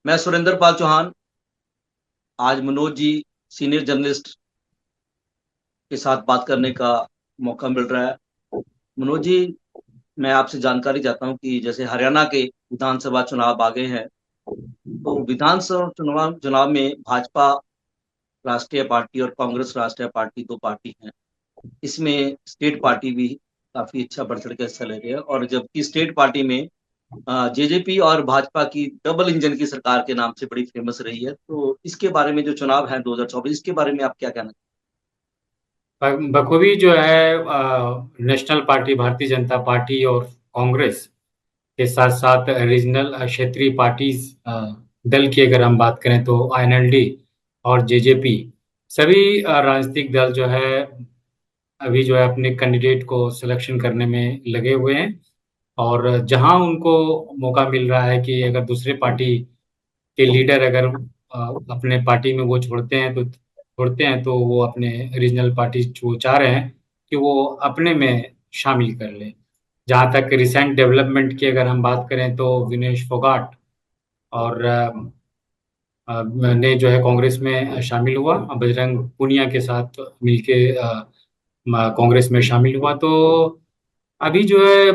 मैं सुरेंद्र पाल चौहान। आज Manoj ji senior journalist के साथ बात करने का मौका मिल रहा है। मनोज जी, मैं आपसे जानकारी चाहता हूं कि जैसे हरियाणा के विधानसभा चुनाव आ गए हैं, तो विधानसभा चुनाव चुनाव में भाजपा राष्ट्रीय पार्टी और कांग्रेस राष्ट्रीय पार्टी दो पार्टी हैं। इसमें स्टेट पार्टी भी काफी अच्छा बढ़ चढ़ के हिस्सा ले रही है, और जबकि स्टेट पार्टी में जेजेपी और भाजपा की डबल इंजन की सरकार के नाम से बड़ी फेमस रही है। तो इसके बारे में जो चुनाव है 2024, इसके बारे में आप क्या कहना बखूबी जो है national party Bharatiya Janata party और कांग्रेस के साथ साथ रीजनल क्षेत्रीय पार्टीज दल की अगर हम बात करें तो आईएनएलडी और जेजेपी सभी राजनीतिक दल जो है अभी जो है अपने कैंडिडेट को सिलेक्शन करने में लगे हुए हैं। और जहां उनको मौका मिल रहा है कि अगर दूसरे पार्टी के लीडर अगर अपने पार्टी में वो छोड़ते हैं तो वो अपने रीजनल पार्टी वो चाह रहे हैं कि वो अपने में शामिल कर ले। जहाँ तक रिसेंट डेवलपमेंट की अगर हम बात करें तो विनेश फोगाट और ने जो है कांग्रेस में शामिल हुआ, बजरंग पुनिया के साथ मिलके कांग्रेस में शामिल हुआ। तो अभी जो है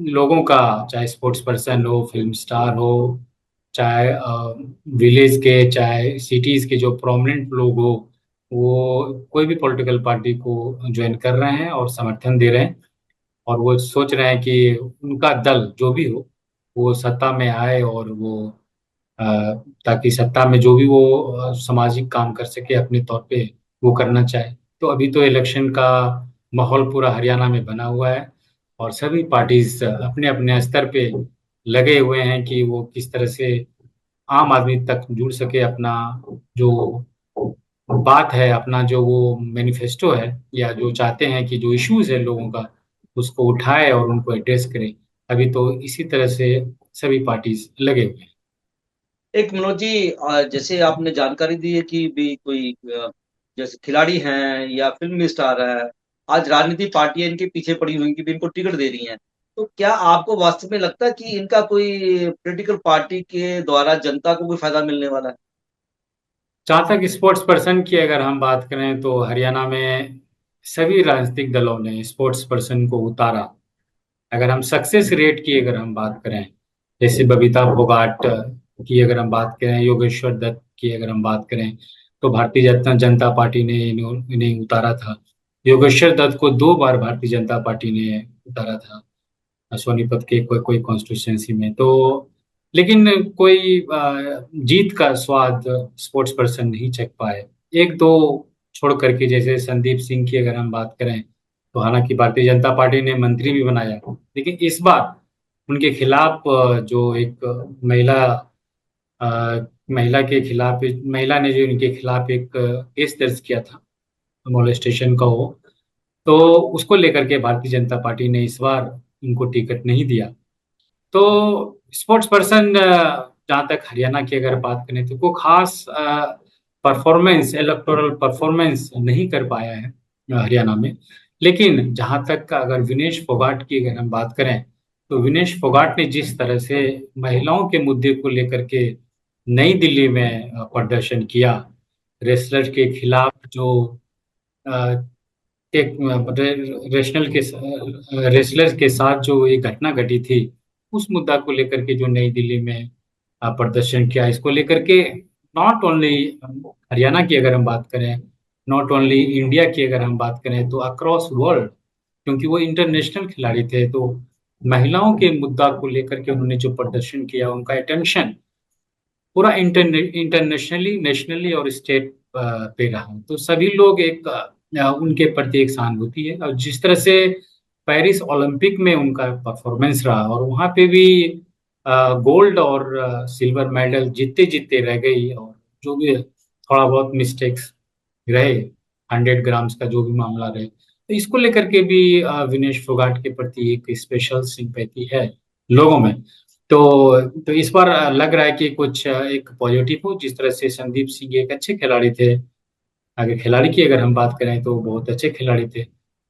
लोगों का, चाहे स्पोर्ट्स पर्सन हो, फिल्म स्टार हो, चाहे विलेज के, चाहे सिटीज के जो प्रोमिनेंट लोग हो, वो कोई भी पॉलिटिकल पार्टी को ज्वाइन कर रहे हैं और समर्थन दे रहे हैं। और वो सोच रहे हैं कि उनका दल जो भी हो वो सत्ता में आए और वो अ, ताकि सत्ता में जो भी वो सामाजिक काम कर सके अपने तौर पे वो करना चाहे। तो अभी तो इलेक्शन का माहौल पूरा हरियाणा में बना हुआ है और सभी पार्टीज अपने अपने स्तर पे लगे हुए हैं कि वो किस तरह से आम आदमी तक जुड़ सके। अपना जो बात है, अपना जो वो मैनिफेस्टो है, या जो चाहते हैं कि जो इश्यूज है लोगों का उसको उठाए और उनको एड्रेस करे। अभी तो इसी तरह से सभी पार्टीज लगे हुए हैं। है? एक मनोज जी, जैसे आपने जानकारी दी है कि भी कोई जैसे खिलाड़ी हैं या फिल्म स्टार है, आज राजनीतिक पार्टियां इनके पीछे पड़ी हुई कि भी इनको टिकट दे रही हैं। तो क्या आपको वास्तव में लगता है कि इनका कोई पॉलिटिकल पार्टी के द्वारा जनता को कोई फायदा मिलने वाला है? जहाँ तक स्पोर्ट्स पर्सन की अगर हम बात करें तो हरियाणा में सभी राजनीतिक दलों ने स्पोर्ट्स पर्सन को उतारा। अगर हम सक्सेस रेट की अगर हम बात करें, जैसे बबीता फोगाट की अगर हम बात करें, योगेश्वर दत्त की अगर हम बात करें, तो भारतीय जनता पार्टी ने इन्हें उतारा था। योगेश्वर दत्त को 2 बार भारतीय जनता पार्टी ने उतारा था सोनीपत के कोई कॉन्स्टिट्यूंसी में। तो लेकिन कोई जीत का स्वाद स्पोर्ट्स पर्सन नहीं चख पाए। एक दो छोड़ करके, जैसे संदीप सिंह की अगर हम बात करें, तो हालांकि भारतीय जनता पार्टी ने मंत्री भी बनाया, लेकिन इस बार उनके खिलाफ जो एक महिला के खिलाफ, महिला ने जो इनके खिलाफ एक केस दर्ज किया था, मोलेस्टेशन का हो, तो उसको लेकर के भारतीय जनता पार्टी ने इस बार उनको टिकट नहीं दिया। तो स्पोर्ट्स पर्सन जहाँ तक हरियाणा की अगर बात करें तो को खास परफॉर्मेंस, इलेक्टोरल परफॉर्मेंस नहीं कर पाया है हरियाणा में। लेकिन जहाँ तक अगर विनेश फोगाट की अगर हम बात करें, तो विनेश फोगाट ने जिस तरह से महिलाओं के मुद्दे को लेकर के नई दिल्ली में प्रदर्शन किया, रेसलर के खिलाफ जो अ, एक रेशनल के रेसलर के साथ जो ये घटना घटी थी, उस मुद्दा को लेकर के जो नई दिल्ली में प्रदर्शन किया, इसको लेकर के नॉट ओनली हरियाणा की अगर हम बात करें, नॉट ओनली इंडिया की अगर हम बात करें, तो अक्रॉस वर्ल्ड, क्योंकि वो इंटरनेशनल खिलाड़ी थे, तो महिलाओं के मुद्दा को लेकर के उन्होंने जो प्रदर्शन किया, उनका अटेंशन पूरा इंटरनेशनली, नेशनली और स्टेट पे रहा। तो सभी लोग एक उनके प्रति एक सहानुभूति है। और जिस तरह से पेरिस ओलंपिक में उनका परफॉर्मेंस रहा और वहां पे भी गोल्ड और सिल्वर मेडल जीतते जीतते रह गई, और जो भी थोड़ा बहुत मिस्टेक्स रहे, 100 ग्राम्स का जो भी मामला रहे, तो इसको लेकर के भी विनेश फोगाट के प्रति एक स्पेशल सिंपैथी है लोगों में। तो इस बार लग रहा है कि कुछ एक पॉजिटिव हो। जिस तरह से संदीप सिंह एक अच्छे खिलाड़ी थे, अगर खिलाड़ी की अगर हम बात करें तो बहुत अच्छे खिलाड़ी थे।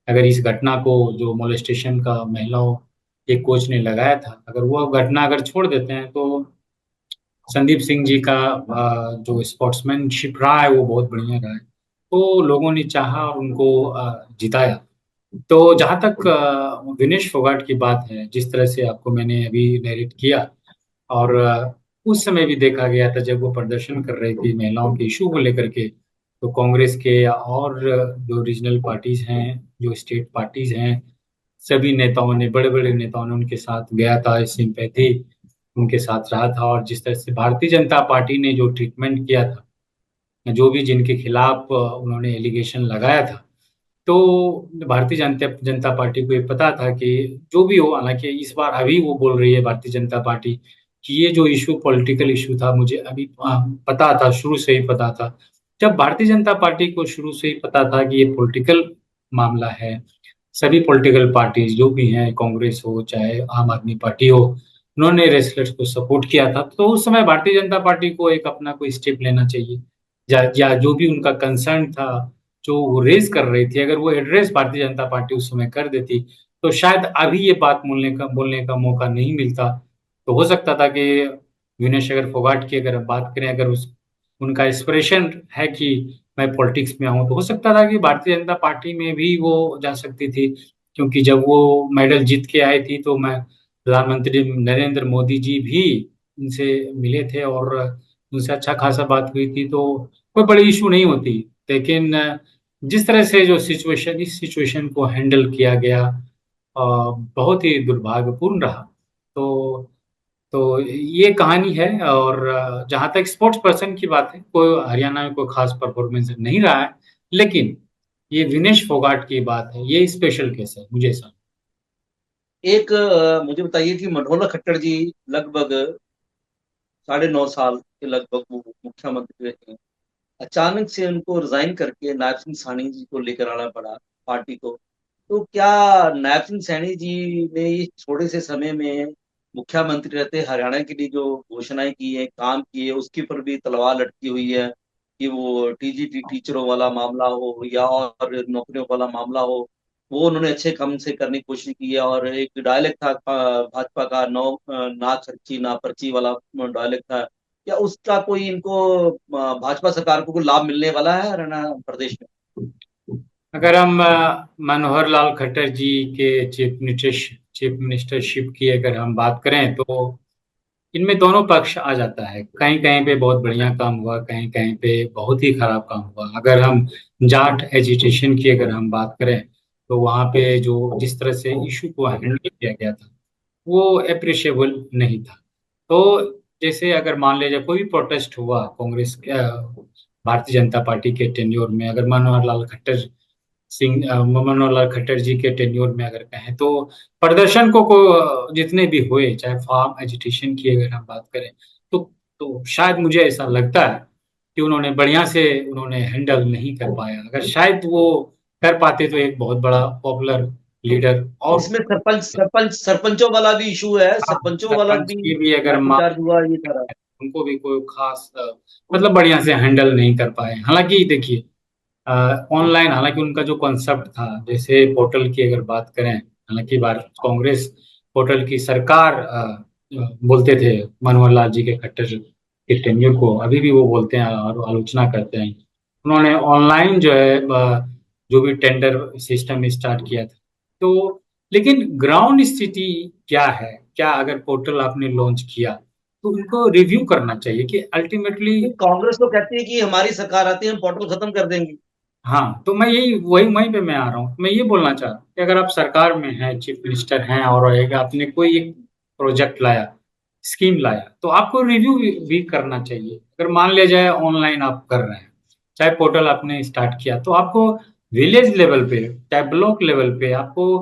अगर इस घटना को, जो मोलेस्टेशन का महिलाओं एक कोच ने लगाया था, अगर वो घटना अगर छोड़ देते हैं तो संदीप सिंह जी का जो स्पोर्ट्समैनशिप रहा है वो बहुत बढ़िया रहा है, तो लोगों ने चाहा और उनको जिताया। तो जहां तक विनेश फोगाट की बात है, जिस तरह से आपको मैंने अभी नरेट किया, और उस समय भी देखा गया था जब वो प्रदर्शन कर रही थी महिलाओं के इशू को लेकर के, तो कांग्रेस के और जो रीजनल पार्टीज हैं, जो स्टेट पार्टीज हैं, सभी नेताओं ने, बड़े बड़े नेताओं ने उनके साथ गया था, सिंपैथी उनके साथ रहा था। और जिस तरह से भारतीय जनता पार्टी ने जो ट्रीटमेंट किया था, जो भी जिनके खिलाफ उन्होंने एलिगेशन लगाया था, तो भारतीय जनता जनता पार्टी को ये पता था कि जो भी हो, हालांकि इस बार अभी वो बोल रही है भारतीय जनता पार्टी कि ये जो इशू पॉलिटिकल इशू था, मुझे अभी पता था, शुरू से ही पता था। जब भारतीय जनता पार्टी को शुरू से ही पता था कि ये पॉलिटिकल मामला है, सभी पॉलिटिकल पार्टीज जो भी हैं, कांग्रेस हो चाहे आम आदमी पार्टी हो, उन्होंने रेसलर्स को सपोर्ट किया था, तो उस समय भारतीय जनता पार्टी को एक अपना कोई स्टेप लेना चाहिए, या जो भी उनका कंसर्न था, जो वो रेज कर रही थी, अगर वो एड्रेस भारतीय जनता पार्टी उस समय कर देती, तो शायद अभी ये बात बोलने का मौका नहीं मिलता। तो हो सकता था कि विनेश अगर फोगाट की अगर बात करें, अगर उस उनका एक्सप्रेशन है कि मैं पॉलिटिक्स में आऊं, तो हो सकता था कि भारतीय जनता पार्टी में भी वो जा सकती थी। क्योंकि जब वो मेडल जीत के आई थी, तो मैं प्रधानमंत्री नरेंद्र मोदी जी भी उनसे मिले थे और उनसे अच्छा खासा बात हुई थी, तो कोई बड़ी इशू नहीं होती। लेकिन जिस तरह से जो सिचुएशन, इस सिचुएशन को हैंडल किया गया, बहुत ही दुर्भाग्यपूर्ण रहा। तो तो ये कहानी है। और जहां तक स्पोर्ट्स पर्सन की बात है, कोई हरियाणा में कोई खास परफॉर्मेंस नहीं रहा है, लेकिन ये विनेश फोगाट की बात है, ये स्पेशल केस है मुझे ऐसा। एक मुझे बताइए कि मनोहर खट्टर जी लगभग 9.5 साल के लगभग वो मुख्यमंत्री रहे। अचानक से उनको रिजाइन करके नायब सिंह साहनी जी को लेकर आना पड़ा पार्टी को। तो क्या नायब सिंह सैनी जी ने इस थोड़े से समय में मुख्यमंत्री रहते हरियाणा के लिए जो घोषणाएं की है, काम किए, उसके ऊपर भी तलवार लटकी हुई है कि वो टीजीटी टीचरों वाला मामला हो या और नौकरियों वाला मामला हो, वो उन्होंने अच्छे कम से करने की कोशिश की है। और एक डायलेक्ट था भाजपा का, नौ ना खर्ची ना पर्ची वाला डायलेक्ट था। क्या उसका कोई इनको भाजपा सरकार को कोई लाभ मिलने वाला है हरियाणा प्रदेश में? अगर हम मनोहर लाल खट्टर जी के चीफ मिनिस्टरशिप की अगर हम बात करें, तो इनमें दोनों पक्ष आ जाता है। कहीं कहीं पे बहुत बढ़िया काम हुआ, कहीं कहीं पे बहुत ही खराब काम हुआ। अगर हम जाट एजिटेशन की अगर हम बात करें, तो वहाँ पे जो जिस तरह से इशू को हैंडल किया गया था, वो अप्रिशिएबल नहीं था। तो जैसे अगर मान लीजिए कोई भी प्रोटेस्ट हुआ कांग्रेस भारतीय जनता पार्टी के टेन्योर में, अगर मनोहर लाल खट्टर जी के टेन्योर में अगर कहें, तो प्रदर्शन जितने भी हुए, चाहे फार्म एजिटेशन की अगर हम बात करें, तो शायद मुझे ऐसा लगता है कि उन्होंने बढ़िया से उन्होंने हैंडल नहीं कर पाया। अगर शायद वो कर पाते, तो एक बहुत बड़ा पॉपुलर लीडर और इसमें सरपंचों वाला भी इशू है, सरपंचों वाला सरपंच भी की भी अगर लाठीचार्ज हुआ ये सारा। उनको भी कोई खास मतलब बढ़िया से हैंडल नहीं कर पाए। हालांकि देखिए, ऑनलाइन, हालांकि उनका जो कॉन्सेप्ट था, जैसे पोर्टल की अगर बात करें, हालांकि भारत कांग्रेस पोर्टल की सरकार बोलते थे मनोहर लाल जी के खट्टर के टेन्योर को, अभी भी वो बोलते हैं और आलोचना करते हैं। उन्होंने ऑनलाइन जो है जो भी टेंडर सिस्टम स्टार्ट किया था, तो लेकिन ग्राउंड स्थिति क्या है, क्या अगर पोर्टल आपने लॉन्च किया, तो उनको रिव्यू करना चाहिए कि अल्टीमेटली। ये कांग्रेस तो कहती है कि हमारी सरकार आती है हम पोर्टल खत्म कर देंगे। हाँ, तो मैं यही वही वहीं पे मैं आ रहा हूँ, मैं ये बोलना चाह रहा हूँ कि अगर आप सरकार में हैं, चीफ मिनिस्टर हैं, और एक आपने कोई एक प्रोजेक्ट लाया, स्कीम लाया, तो आपको रिव्यू भी करना चाहिए। अगर मान लिया जाए ऑनलाइन आप कर रहे हैं, चाहे पोर्टल आपने स्टार्ट किया, तो आपको विलेज लेवल पे, चाहे ब्लॉक लेवल पे, आपको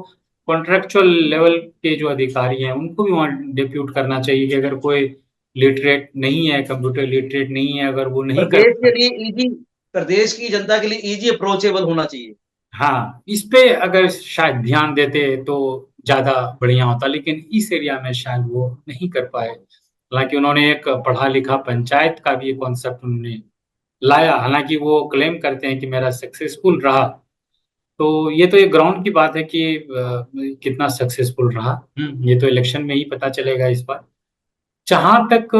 कॉन्ट्रेक्चुअल लेवल के जो अधिकारी हैं उनको भी वहाँ डिप्यूट करना चाहिए कि अगर कोई लिटरेट नहीं है, कंप्यूटर लिटरेट नहीं है, अगर वो नहीं कर प्रदेश पा। के लिए इजी, प्रदेश की जनता के लिए इजी अप्रोचेबल होना चाहिए। हाँ, इस पे अगर शायद ध्यान देते तो ज्यादा बढ़िया होता, लेकिन इस एरिया में शायद वो नहीं कर पाए। हालांकि उन्होंने एक पढ़ा लिखा पंचायत का भी कॉन्सेप्ट उन्होंने लाया, हालांकि वो क्लेम करते हैं कि मेरा सक्सेसफुल रहा। तो ये तो एक ग्राउंड की बात है कि कितना सक्सेसफुल रहा। ये तो इलेक्शन में ही पता चलेगा इस बार। जहां तक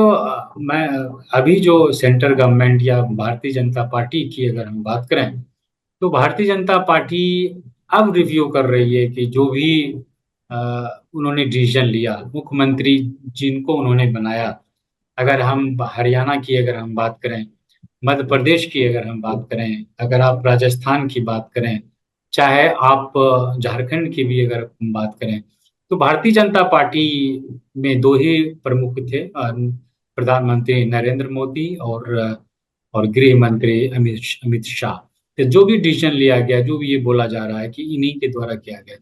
मैं अभी जो सेंट्रल गवर्नमेंट या भारतीय जनता पार्टी की अगर हम बात करें, तो भारतीय जनता पार्टी अब रिव्यू कर रही है कि जो भी अ, उन्होंने डिसीजन लिया, मुख्यमंत्री जिनको उन्होंने बनाया, अगर हम हरियाणा की अगर हम बात करें, मध्य प्रदेश की अगर हम बात करें, अगर आप राजस्थान की बात करें, चाहे आप झारखंड की भी अगर हम बात करें, तो भारतीय जनता पार्टी में दो ही प्रमुख थे, प्रधानमंत्री नरेंद्र मोदी और गृह मंत्री अमित शाह। तो जो भी डिसीजन लिया गया, जो भी ये बोला जा रहा है कि इन्हीं के द्वारा किया गया,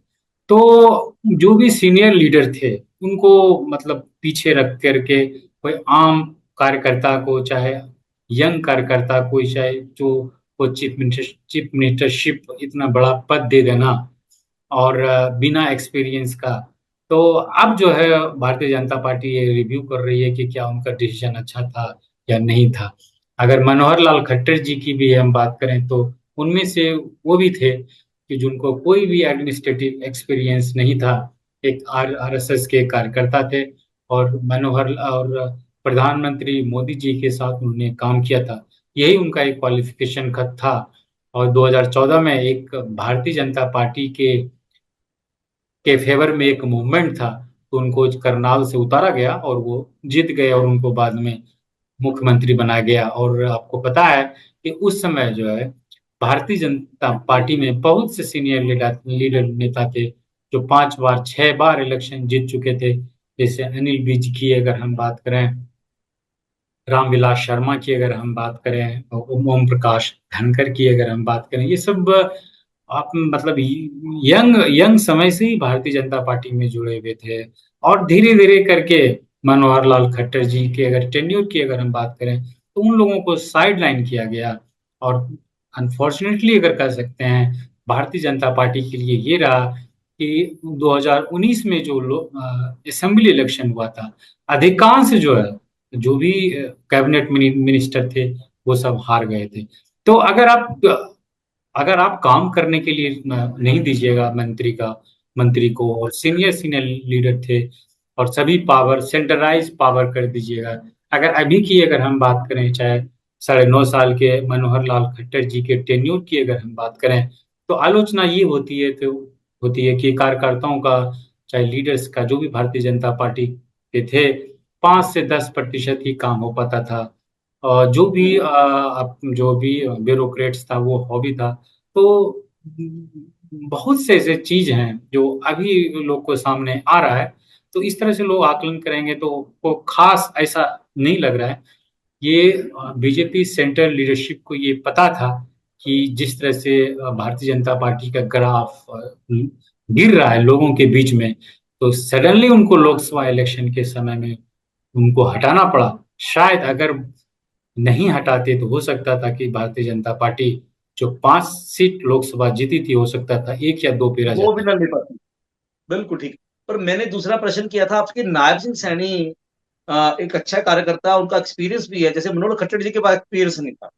तो जो भी सीनियर लीडर थे उनको मतलब पीछे रख करके कोई आम कार्यकर्ता को, चाहे यंग कार्यकर्ता को, चाहे जो को चीफ मिनिस्टरशिप इतना बड़ा पद दे देना, और बिना एक्सपीरियंस का। तो अब जो है भारतीय जनता पार्टी ये रिव्यू कर रही है कि क्या उनका डिसीजन अच्छा था या नहीं था। अगर मनोहर लाल खट्टर जी की भी हम बात करें, तो उनमें से वो भी थे कि जिनको कोई भी एडमिनिस्ट्रेटिव एक्सपीरियंस नहीं था, एक आरएसएस के कार्यकर्ता थे, और मनोहर और प्रधानमंत्री मोदी जी के साथ उन्होंने काम किया था, यही उनका एक क्वालिफिकेशन खत था। और 2014 में एक भारतीय जनता पार्टी के फेवर में एक मूवमेंट था, तो उनको करनाल से उतारा गया और वो जीत गए, और उनको बाद में मुख्यमंत्री बनाया गया। और आपको पता है कि उस समय जो है भारतीय जनता पार्टी में बहुत से सीनियर लीडर नेता थे जो 5 बार 6 बार इलेक्शन जीत चुके थे। जैसे अनिल विज की अगर हम बात करें, रामविलास शर्मा की अगर हम बात करें, ओम प्रकाश धनखड़ की अगर हम बात करें, ये सब आप मतलब यंग यंग समय से ही भारतीय जनता पार्टी में जुड़े हुए थे। और धीरे धीरे करके मनोहर लाल खट्टर जी के अगर टेन्योर की अगर हम बात करें, तो उन लोगों को साइड लाइन किया गया। और अनफॉर्चुनेटली अगर कह सकते हैं, भारतीय जनता पार्टी के लिए ये रहा कि 2019 में जो असेंबली इलेक्शन हुआ था, अधिकांश जो है, जो भी कैबिनेट मिनिस्टर थे, वो सब हार गए थे। तो अगर आप काम करने के लिए नहीं दीजिएगा मंत्री को, और सीनियर सीनियर लीडर थे, और सभी पावर सेंट्रलाइज पावर कर दीजिएगा। अगर अभी की अगर हम बात करें, चाहे 9.5 साल के मनोहर लाल खट्टर जी के टेन्योर की अगर हम बात करें, तो आलोचना ये होती है कि कार्यकर्ताओं का, चाहे लीडर्स का, जो भी भारतीय जनता पार्टी के थे, 5 से 10% ही काम हो पाता था। जो भी ब्यूरोक्रेट्स था वो हॉबी था। तो बहुत से ऐसे चीज हैं जो अभी लोग को सामने आ रहा है। तो इस तरह से लोग आकलन करेंगे तो को खास ऐसा नहीं लग रहा है। ये बीजेपी सेंट्रल लीडरशिप को ये पता था कि जिस तरह से भारतीय जनता पार्टी का ग्राफ गिर रहा है लोगों के बीच में, तो सडनली उनको लोकसभा इलेक्शन के समय में उनको हटाना पड़ा। शायद अगर नहीं हटाते तो हो सकता था कि भारतीय जनता पार्टी जो 5 सीट लोकसभा जीती थी, हो सकता था एक या दो पे रह वो भी जाता। ना ले पाती। बिल्कुल ठीक। पर मैंने दूसरा प्रश्न किया था आपके, नायब सिंह सैनी एक अच्छा कार्यकर्ता, उनका एक्सपीरियंस भी है, जैसे मनोहर खट्टर जी के पास एक्सपीरियंस नहीं था,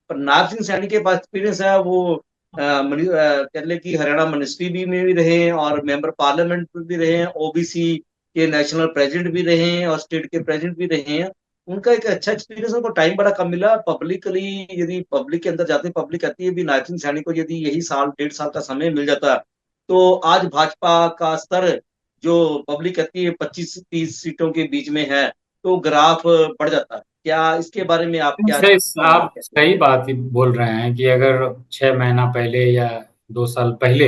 पर नायब सिंह सैनी के पास एक्सपीरियंस है। वो कह ले कि हरियाणा मिनिस्ट्री भी में भी रहे हैं, और मेंबर पार्लियामेंट भी रहे हैं, ओबीसी के नेशनल प्रेसिडेंट भी रहे हैं, और स्टेट के प्रेसिडेंट भी रहे हैं। उनका एक अच्छा एक्सपीरियंस, उनको टाइम बड़ा कम मिला पब्लिकली। यदि पब्लिक के अंदर जाते हैं, पब्लिक कहती है भी नायब सिंह सैनी को यदि यही साल 1.5 साल का समय मिल जाता, तो आज भाजपा का स्तर, जो पब्लिक कहती है 25-30 सीटों के बीच में है, तो ग्राफ बढ़ जाता है। क्या इसके बारे में आप क्या आप कहते हैं? सही बात ही बोल रहे हैं कि अगर 6 महीना पहले या 2 साल पहले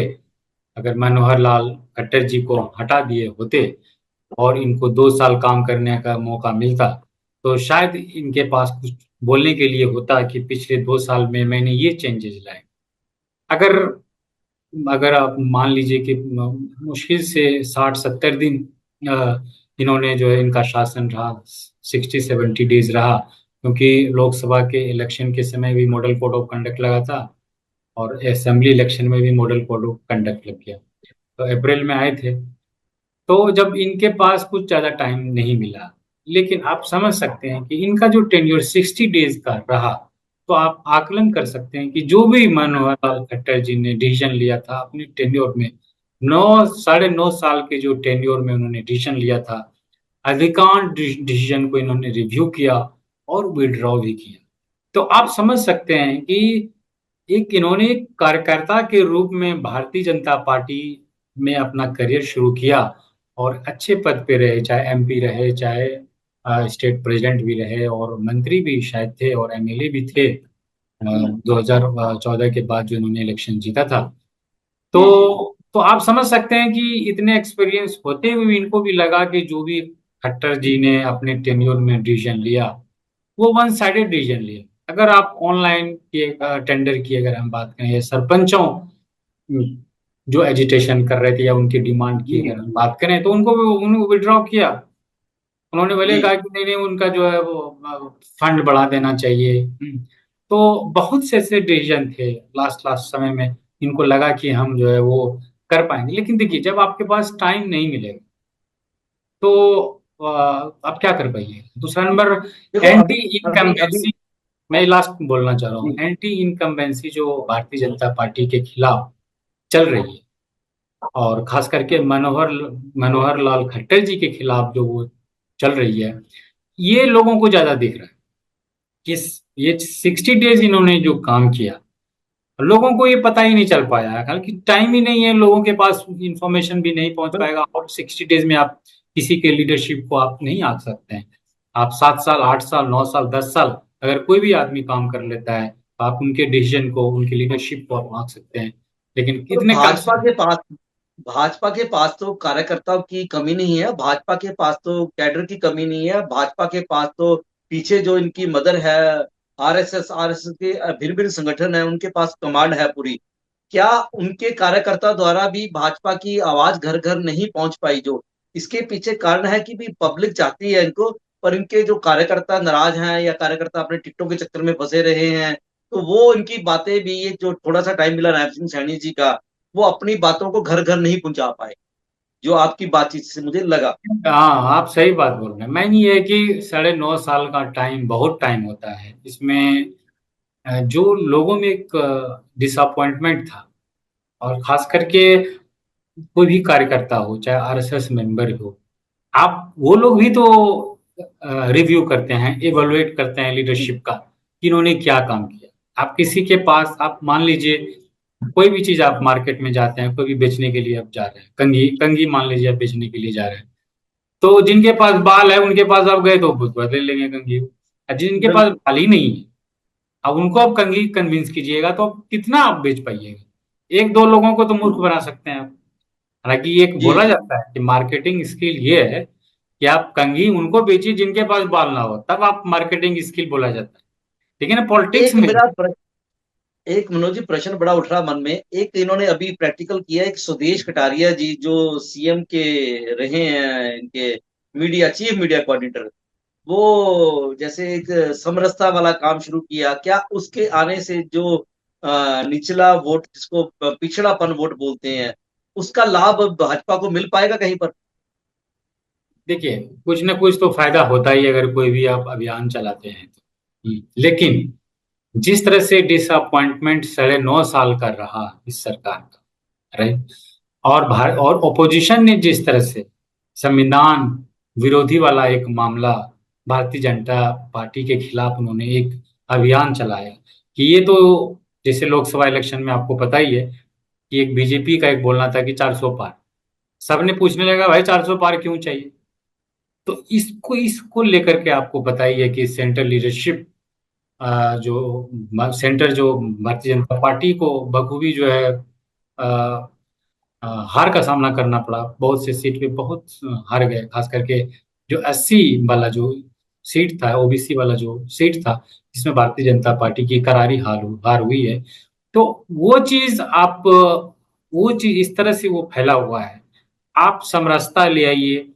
अगर मनोहर लाल खट्टर जी को हटा दिए होते और इनको 2 साल काम करने का मौका मिलता, तो शायद इनके पास कुछ बोलने के लिए होता कि पिछले 2 साल में मैंने ये चेंजेस लाए। अगर अगर आप मान लीजिए कि मुश्किल से 60-70 दिन इन्होंने जो है इनका शासन रहा, 60-70 डेज रहा, क्योंकि लोकसभा के इलेक्शन के समय भी मॉडल कोड ऑफ कंडक्ट लगा था, और असेंबली इलेक्शन में भी मॉडल कोड ऑफ कंडक्ट लग गया। तो अप्रैल में आए थे, तो जब इनके पास कुछ ज्यादा टाइम नहीं मिला, लेकिन आप समझ सकते हैं कि इनका जो टेन्योर 60 डेज का रहा, तो आप आकलन कर सकते हैं कि जो भी मनोहर लाल खट्टर जी ने डिसीजन लिया था अपने टेन्योर में, 9 साढ़े 9 साल के जो टेन्योर में उन्होंने डिसीजन लिया था, अधिकांश डिसीजन को इन्होंने रिव्यू किया और विड्रॉ भी किया। तो आप समझ सकते हैं कि एक इन्होंने एक कार्यकर्ता के रूप में भारतीय जनता पार्टी में अपना करियर शुरू किया और अच्छे पद पे रहे, चाहे एमपी रहे, चाहे स्टेट प्रेसिडेंट भी रहे और मंत्री भी शायद थे और एमएलए भी थे। 2014 के बाद जो इन्होंने इलेक्शन जीता था। जी जी तो आप समझ सकते हैं कि इतने एक्सपीरियंस होते हुए भी इनको भी लगा कि जो भी खट्टर जी ने अपने टेन्योर में डिसीजन लिया वो वन साइडेड डिसीजन लिया। अगर आप ऑनलाइन के टेंडर की अगर हम बात करें, या सरपंचों जो एजिटेशन कर रहे थे या उनकी डिमांड की जी अगर हम बात करें, तो उनको विड्रॉ किया। उन्होंने भले जी कहा कि नहीं नहीं उनका जो है वो फंड बढ़ा देना चाहिए। तो बहुत से ऐसे डिसीजन थे लास्ट लास्ट समय में, इनको लगा कि हम जो है वो कर पाएंगे। लेकिन देखिए, जब आपके पास टाइम नहीं मिलेगा तो आप क्या कर पाइए। दूसरा नंबर, देखो एंटी अभी अभी अभी इनकम्बेंसी। मैं लास्ट बोलना चाह रहा हूँ, जी एंटी इनकम्बेंसी जो भारतीय जनता पार्टी के खिलाफ चल रही है, और खास करके मनोहर लाल खट्टर जी के खिलाफ जो वो चल रही है, ये लोगों को ज्यादा दिख रहा है कि ये 60 डेज इन्होंने जो काम किया, लोगों को ये पता ही नहीं चल पाया है। हालांकि टाइम ही नहीं है, लोगों के पास इंफॉर्मेशन भी नहीं पहुंच पाएगा। और 60 डेज में आप किसी के लीडरशिप को आप नहीं आंक सकते हैं। आप 7 साल, 8 साल, 9 साल, 10 साल अगर कोई भी आदमी काम कर लेता है तो आप उनके डिसीजन को, उनकी लीडरशिप को आप आंक सकते हैं। लेकिन और कितने कम समय। भाजपा के पास तो कार्यकर्ताओं की कमी नहीं है, भाजपा के पास तो कैडर की कमी नहीं है, भाजपा के पास तो पीछे जो इनकी मदर है, आरएसएस के भिन्न भिन्न संगठन है, उनके पास कमांड है पूरी। क्या उनके कार्यकर्ता द्वारा भी भाजपा की आवाज घर घर नहीं पहुंच पाई? जो इसके पीछे कारण है कि भी पब्लिक चाहती है इनको, पर इनके जो कार्यकर्ता नाराज हैं या कार्यकर्ता अपने टिकटों के चक्कर में फंसे रहे हैं, तो वो इनकी बातें भी, ये जो थोड़ा सा टाइम मिला नायब सिंह सैनी जी का, वो अपनी बातों को घर घर नहीं पहुंचा पाए, जो आपकी बातचीत से मुझे लगा। हाँ, आप सही बात बोल रहे हैं। मैं ये है कि 9.5 साल का टाइम बहुत टाइम होता है। इसमें जो लोगों में एक डिसअपॉइंटमेंट था, और खास करके कोई भी कार्यकर्ता हो, चाहे आरएसएस मेंबर हो, आप वो लोग भी तो रिव्यू करते हैं, इवोलुएट करते हैं लीडरशिप का कि इन्होंने क्या काम किया। आप किसी के पास, आप मान लीजिए कोई भी चीज आप मार्केट में जाते हैं, कोई भी बेचने के लिए आप जा रहे हैं, कंघी कंघी मान लीजिए आप बेचने के लिए जा रहे हैं, तो जिनके पास बाल है उनके पास आप गए तो बहुत बदले लेंगे कंघी। और जिनके पास बिल्कुल। बाल ही नहीं है, अब उनको आप कंघी कन्विंस कीजिएगा तो आप कितना आप बेच पाइएगा। एक दो लोगों को तो मूर्ख बना सकते हैं आप। हालांकि एक जी बोला जी। जाता है कि मार्केटिंग स्किल ये है कि आप कंघी उनको बेचिए जिनके पास बाल ना हो, तब आप मार्केटिंग स्किल बोला जाता है। लेकिन पॉलिटिक्स एक में। मेरा एक मनोज जी प्रश्न बड़ा उठ रहा मन में। एक इन्होंने अभी प्रैक्टिकल किया, एक सुदेश कटारिया जी जो सीएम के रहे हैं, इनके मीडिया चीफ मीडिया कोऑर्डिनेटर, वो जैसे एक समरसता वाला काम शुरू किया। क्या उसके आने से जो निचला वोट, जिसको पिछड़ापन वोट बोलते हैं, उसका लाभ भाजपा को मिल पाएगा कहीं पर? देखिए, कुछ ना कुछ तो फायदा होता ही है अगर कोई भी आप अभियान चलाते हैं तो। लेकिन जिस तरह से डिसअपॉइंटमेंट 9.5 साल का रहा इस सरकार का, राइट, और भारत और ओपोजिशन ने जिस तरह से संविधान विरोधी वाला एक मामला भारतीय जनता पार्टी के खिलाफ उन्होंने एक अभियान चलाया कि ये तो, जैसे लोकसभा इलेक्शन में आपको पता ही है कि एक बीजेपी का एक बोलना था कि 400 पार। सबने पूछने लगा भाई 400 पार क्यों चाहिए। तो इसको इसको लेकर के आपको पता ही है कि सेंट्रल लीडरशिप, जो सेंटर जो भारतीय जनता पार्टी को बखूबी जो है हार का सामना करना पड़ा। बहुत से सीट पे बहुत हार गए, खास करके जो 80 वाला जो सीट था, ओबीसी वाला जो सीट था, जिसमें भारतीय जनता पार्टी की करारी हार हुई है। तो वो चीज इस तरह से वो फैला हुआ है। आप समरसता ले आइए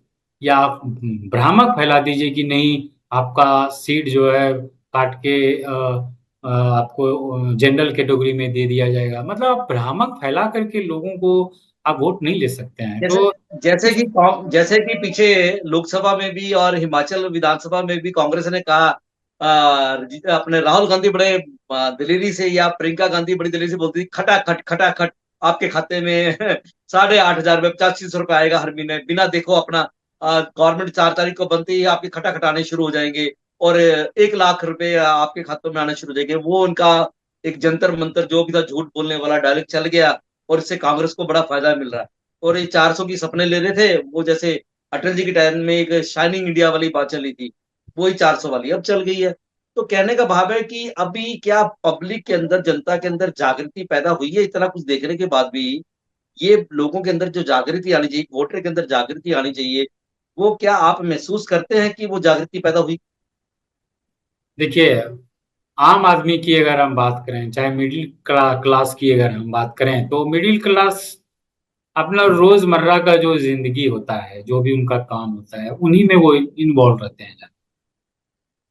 या आप भ्रामक फैला दीजिए कि नहीं, आपका सीट जो है काट के आपको जनरल कैटेगरी में दे दिया जाएगा। मतलब आप भ्रामक फैला करके लोगों को आप वोट नहीं ले सकते हैं। जैसे तो जैसे कि पीछे लोकसभा में भी और हिमाचल विधानसभा में भी कांग्रेस ने कहा, अपने राहुल गांधी बड़े दिलेरी से, या प्रियंका गांधी बड़ी दिलेरी से बोलती थी, खटाखट खटाखट आपके खाते में 8,500 में 8500 रुपए आएगा हर महीने, बिना देखो अपना गवर्नमेंट 4 तारीख को बनते ही आपके खटाखटाने शुरू हो जाएंगे और 1 लाख रुपए आपके खातों में आने शुरू हो जाएंगे। वो उनका एक जंतर मंतर जो भी था, झूठ बोलने वाला डायलॉग चल गया और इससे कांग्रेस को बड़ा फायदा मिल रहा है। और ये 400 की सपने ले रहे थे वो, जैसे अटल जी के टाइम में एक शाइनिंग इंडिया वाली बात चली थी, वही 400 वाली अब चल गई है। तो कहने का भाव है कि अभी क्या पब्लिक के अंदर, जनता के अंदर जागृति पैदा हुई है? इतना कुछ देखने के बाद भी ये लोगों के अंदर जो जागृति आनी चाहिए, वोटर के अंदर जागृति आनी चाहिए, वो क्या आप महसूस करते हैं कि वो जागृति पैदा हुई? देखिए, आम आदमी की अगर हम बात करें, चाहे मिडिल क्लास की अगर हम बात करें, तो मिडिल क्लास अपना रोजमर्रा का जो जिंदगी होता है, जो भी उनका काम होता है, उन्हीं में वो इन्वॉल्व रहते हैं।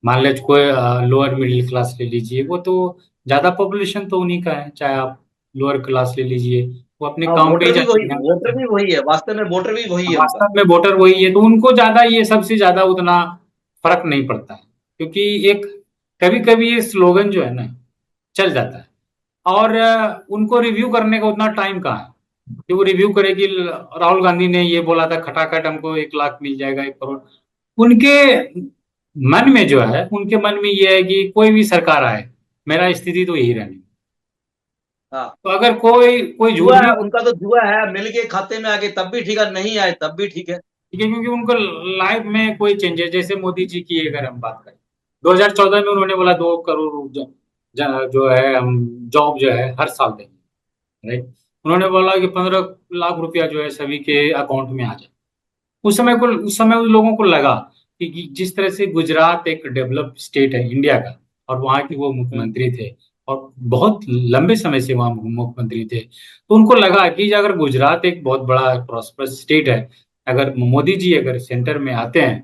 मान लीजिए कोई लोअर मिडिल क्लास ले लीजिए, वो तो ज्यादा पॉपुलेशन तो उन्हीं का है। चाहे आप लोअर क्लास ले लीजिए, वो अपने हाँ, काम पे ही ज्यादा ध्यान देते वोटर हैं। भी वही है, वास्तव में वोटर भी वही है उनका। वास्तव में वोटर वही है, तो उनको ज्यादा, ये सबसे ज्यादा उतना फर्क नहीं पड़ता है। क्योंकि एक कभी कभी ये स्लोगन जो है ना, चल जाता है। और उनको रिव्यू करने का उतना टाइम कहाँ है कि वो रिव्यू करे कि राहुल गांधी ने ये बोला था, खटाखट हमको 1 लाख मिल जाएगा, 1 करोड़। उनके मन में जो है, उनके मन में ये है कि कोई भी सरकार आए, मेरा स्थिति तो यही रहनी। हाँ, तो अगर कोई कोई झूठ जुआ भी, है उनका, तो जुआ है, मिल के खाते में आ गए तब भी ठीक है, नहीं आए तब भी ठीक है। ठीक है, क्योंकि उनको लाइफ में कोई चेंजेस, जैसे मोदी जी की अगर हम बात करें, 2014 में उन्होंने बोला 2 करोड़ जो है हम जॉब जो है हर साल देंगे, राइट। उन्होंने बोला कि 15 लाख रुपया जो है सभी के अकाउंट में आ जाए। उस समय उन लोगों को लगा कि जिस तरह से गुजरात एक डेवलप्ड स्टेट है इंडिया का, और वहाँ के वो हम्म, मुख्यमंत्री थे, और बहुत लंबे समय से वहाँ मुख्यमंत्री थे, तो उनको लगा कि अगर गुजरात एक बहुत बड़ा प्रॉस्परस स्टेट है, अगर मोदी जी अगर सेंटर में आते हैं,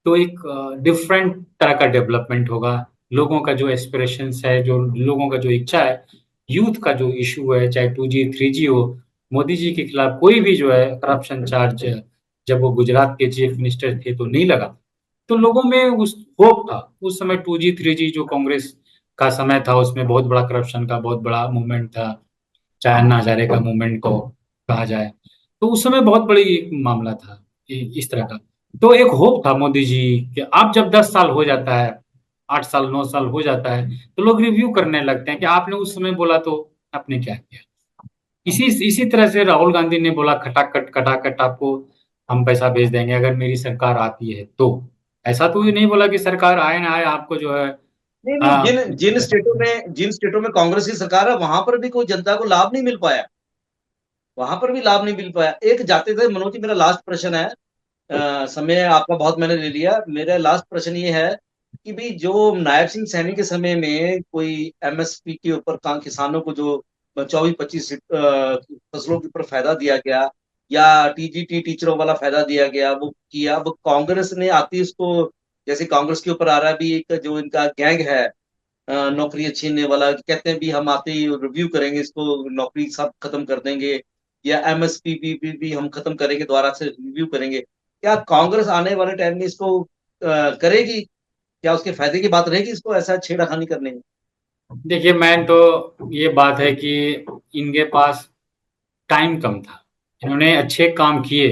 तो एक डिफरेंट तरह का डेवलपमेंट होगा। लोगों का जो एस्पिरेशंस है, जो लोगों का जो इच्छा है, यूथ का जो इशू है, चाहे 2G 3G हो, मोदी जी के खिलाफ कोई भी जो है करप्शन चार्ज, जब वो गुजरात के चीफ मिनिस्टर थे तो नहीं लगा। तो लोगों में उस होप था। उस समय 2G 3G जो कांग्रेस का समय था, उसमें बहुत बड़ा करप्शन का बहुत बड़ा मूवमेंट था, चाहे अन्ना हजारे का मूवमेंट को कहा जाए, तो उस समय बहुत बड़ी एक मामला था इस तरह का। तो एक होप था मोदी जी कि अब जब 10 साल हो जाता है, 8 साल 9 साल हो जाता है, तो लोग रिव्यू करने लगते हैं कि आपने उस समय बोला तो आपने क्या किया। इसी इसी तरह से राहुल गांधी ने बोला, खटाखट खटाखट आपको हम पैसा भेज देंगे अगर मेरी सरकार आती है तो। ऐसा तो ये नहीं बोला कि सरकार आए ना आए आपको जो है। नहीं नहीं, हाँ, जिन स्टेटों में कांग्रेस की सरकार है वहां पर भी कोई जनता को लाभ नहीं मिल पाया। वहां पर भी लाभ नहीं मिल पाया। एक जाते थे मनोज जी, मेरा लास्ट प्रश्न है, समय आपका बहुत मैंने ले लिया। मेरा लास्ट प्रश्न ये है कि भाई जो नायब सिंह सैनी के समय में कोई एमएसपी के ऊपर किसानों को जो 24-25 फसलों के ऊपर फायदा दिया गया, या टीजीटी टीचरों वाला फायदा दिया गया, वो किया। अब कांग्रेस ने आती इसको, जैसे कांग्रेस के ऊपर आ रहा है भी एक जो इनका गैंग है, नौकरी छीनने वाला, कहते हैं भी हम आते ही रिव्यू करेंगे इसको, नौकरी सब खत्म कर देंगे, या एमएसपी भी हम खत्म करेंगे, दोबारा से रिव्यू करेंगे। क्या कांग्रेस आने वाले टाइम में इसको करेगी? क्या उसके फायदे की बात रहेगी इसको ऐसा छेड़खानी करने में? देखिए, मैं तो ये बात है कि इनके पास टाइम कम था। इन्होंने अच्छे काम किए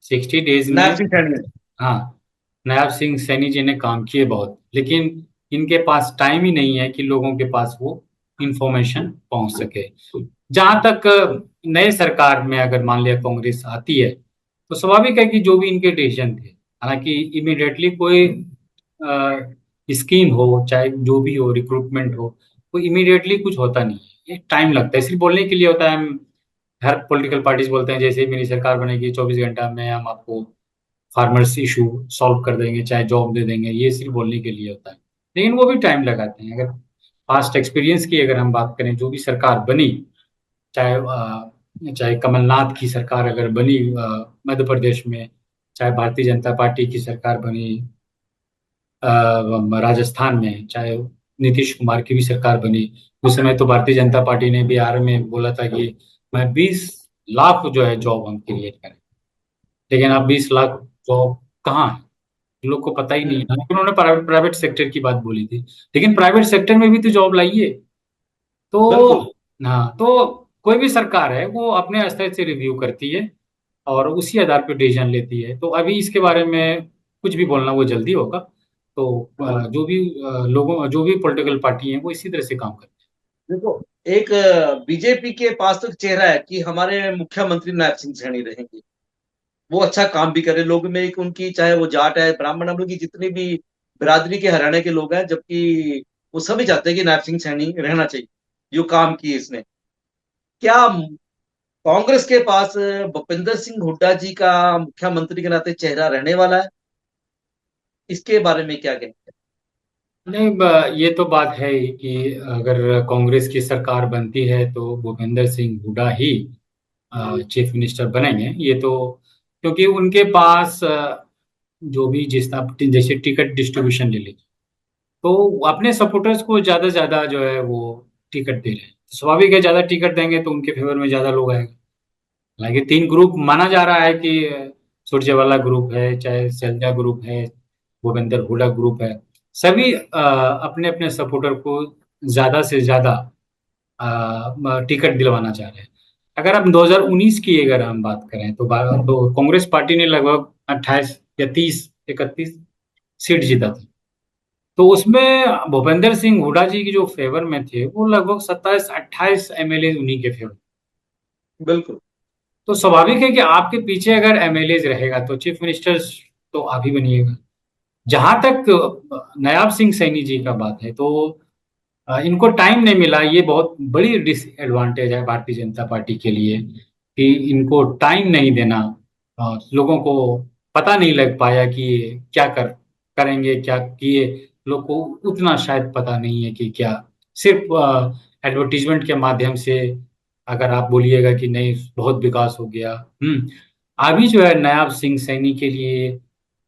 60 डेज में। नायब सिंह सैनी। हाँ, नायब सिंह सैनी जी ने काम किए बहुत, लेकिन इनके पास टाइम ही नहीं है कि लोगों के पास वो इंफॉर्मेशन पहुंच सके। जहां तक नए सरकार में अगर मान लिया कांग्रेस आती है, तो स्वाभाविक है कि जो भी इनके डिसीजन थे, हालांकि इमिडिएटली कोई स्कीम हो, चाहे जो भी हो, रिक्रूटमेंट हो, तो इमिडिएटली कुछ होता नहीं है, एक टाइम लगता है। सिर्फ बोलने के लिए होता है। हम हर पॉलिटिकल पार्टीज बोलते हैं जैसे ही मेरी सरकार बनेगी 24 घंटा में हम आपको फार्मर्स इशू सॉल्व कर देंगे, चाहे जॉब दे देंगे, ये सिर्फ बोलने के लिए होता है। लेकिन वो भी टाइम लगाते हैं। अगर पास्ट एक्सपीरियंस की अगर हम बात करें, जो भी सरकार बनी, चाहे कमलनाथ की सरकार अगर बनी मध्य प्रदेश में, चाहे भारतीय जनता पार्टी की सरकार बनी राजस्थान में, चाहे नीतीश कुमार की भी सरकार बनी, उस समय तो भारतीय जनता पार्टी ने बिहार में बोला था कि मैं 20 लाख जो है जॉब हम क्रिएट करें। लेकिन अब 20 लाख जॉब कहाँ है, लोग को पता ही नहीं है। लेकिन उन्होंने प्राइवेट प्राइवेट सेक्टर की बात बोली थी, लेकिन प्राइवेट सेक्टर में भी तो जॉब लाइए। तो बिल्कुल। हाँ, तो कोई भी सरकार है वो अपने स्तर से रिव्यू करती है, और उसी आधार पर डिसीजन लेती है। तो अभी इसके बारे में कुछ भी बोलना वो जल्दी होगा। तो जो भी लोगों जो भी पॉलिटिकल पार्टी है वो इसी तरह से काम करते देखो, एक बीजेपी के पास तो एक चेहरा है कि हमारे मुख्यमंत्री नायब सिंह सैनी रहेंगे। वो अच्छा काम भी करे, लोग में एक उनकी, चाहे वो जाट है, ब्राह्मण, हम लोग की जितनी भी बिरादरी के हरियाणा के लोग हैं, जबकि वो सभी चाहते हैं कि नायब सिंह सैनी रहना चाहिए। जो काम किए इसने, क्या कांग्रेस के पास भूपेंद्र सिंह हुड्डा जी का मुख्यमंत्री के नाते चेहरा रहने वाला है? इसके बारे में क्या कहेंगे? हैं। नहीं, ये तो बात है ही कि अगर कांग्रेस की सरकार बनती है तो भूपेंद्र सिंह हुड्डा ही चीफ मिनिस्टर बनेंगे, ये तो। क्योंकि उनके पास जो भी जिस आप जैसे टिकट डिस्ट्रीब्यूशन ले लीजिए, तो वो अपने सपोर्टर्स को ज्यादा से ज्यादा जो है वो टिकट दे रहे हैं। तो स्वाभाविक है, ज्यादा टिकट देंगे तो उनके फेवर में ज्यादा लोग आएंगे। हालांकि तीन ग्रुप माना जा रहा है कि सुरजेवाला ग्रुप है, चाहे सैलजा ग्रुप है, भूपेंद्र हुडा ग्रुप है, सभी अपने अपने सपोर्टर को ज्यादा से ज्यादा टिकट दिलवाना चाह रहे हैं। अगर हम 2019 की अगर हम बात करें तो कांग्रेस पार्टी ने लगभग 28 या 30 31 सीट जीता था। तो उसमें भूपेंद्र सिंह हुडा जी की जो फेवर में थे वो लगभग 27 28 एमएलए उन्हीं के फेवर। बिल्कुल। तो स्वाभाविक है कि आपके पीछे अगर एमएलए रहेगा तो चीफ मिनिस्टर तो आप ही बनिएगा। जहां तक नायाब सिंह सैनी जी का बात है, तो इनको टाइम नहीं मिला। ये बहुत बड़ी डिसएडवांटेज है भारतीय जनता पार्टी के लिए कि इनको टाइम नहीं देना। लोगों को पता नहीं लग पाया कि ये क्या करेंगे, क्या किए। लोग को उतना शायद पता नहीं है कि क्या, सिर्फ एडवर्टीजमेंट के माध्यम से अगर आप बोलिएगा कि नहीं बहुत विकास हो गया। अभी जो है नायाब सिंह सैनी के लिए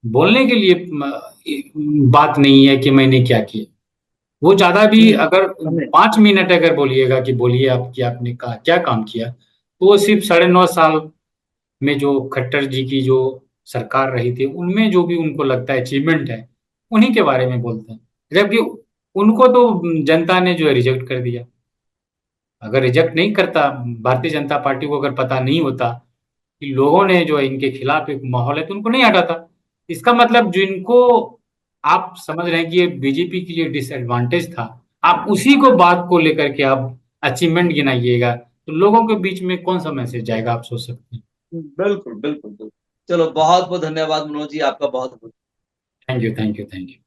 बोलने के लिए बात नहीं है कि मैंने क्या किया। वो ज्यादा भी हम्म, अगर हमें 5 मिनट अगर बोलिएगा कि बोलिए आप कि आपने कहा क्या काम किया, तो वो सिर्फ 9.5 साल में जो खट्टर जी की जो सरकार रही थी उनमें जो भी उनको लगता है अचीवमेंट है उन्हीं के बारे में बोलते हैं। जबकि उनको तो जनता ने जो है रिजेक्ट कर दिया। अगर रिजेक्ट नहीं करता, भारतीय जनता पार्टी को अगर पता नहीं होता कि लोगों ने जो है इनके खिलाफ एक माहौल है, तो उनको नहीं हटाता। इसका मतलब जो इनको आप समझ रहे हैं कि ये बीजेपी के लिए डिसएडवांटेज था, आप उसी को बात को लेकर के आप अचीवमेंट गिनाइएगा, तो लोगों के बीच में कौन सा मैसेज जाएगा, आप सोच सकते हैं। बिल्कुल बिल्कुल बिल्कुल। चलो, बहुत बहुत धन्यवाद मनोज जी, आपका बहुत बहुत। Thank you, thank you, thank you.